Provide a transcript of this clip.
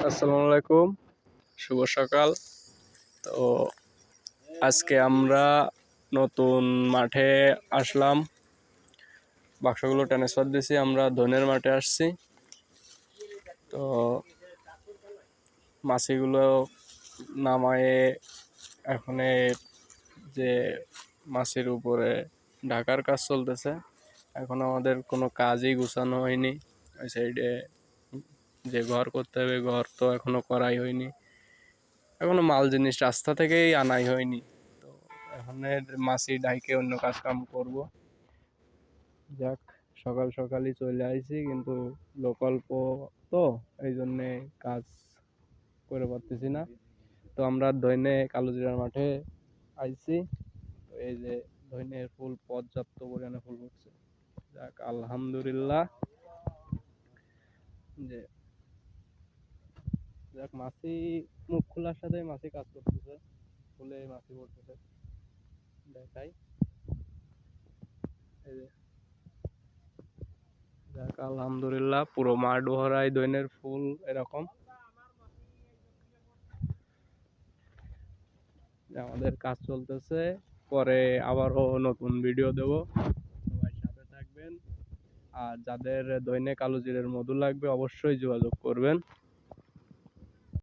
আসসালামু আলাইকুম, শুভ সকাল। তো আজকে আমরা নতুন মাঠে আসলাম, বাক্সগুলো ট্রান্সফার দিয়েছি, আমরা ধনের মাঠে আসছি। তো মাছিগুলো নামায়ে এখন যে মাছের উপরে ঢাকার কাজ চলতেছে। এখন আমাদের কোনো কাজই গুছানো হয়নি। ওই সাইডে যে ঘর করতে হবে, ঘর তো এখনো করাই হয়নি, এখনো মাল জিনিস রাস্তা থেকেই আনাই হয়নি। তো এখন মাছি ডাইকে অন্য কাজ কাম করবো। যাক, সকাল সকালই চলে আইছি, কিন্তু লোকল্প তো এই জন্যে কাজ করে পারতেছি না। তো আমরা দৈনে কালোজিরার মাঠে আইছি। তো এই যে দৈনের ফুল পর্যাপ্ত পরিমাণে ফুল ফুটছে। যাক, আলহামদুলিল্লাহ। যে যাক, মাছি মুখ খোলার সাথে মাছি কাজ করতেছে, ফুলে মাছি পড়তেছে। দেখাই, এই যে যাক, আলহামদুলিল্লাহ, পুরো মাঠ ভরাই দৈনের ফুল। এরকম আমাদের কাজ চলতেছে, পরে আবারও নতুন ভিডিও দেব, সবাই সাথে থাকবেন। আর যাদের দৈনিক কালোজিরের মধু লাগবে অবশ্যই যোগাযোগ করবেন।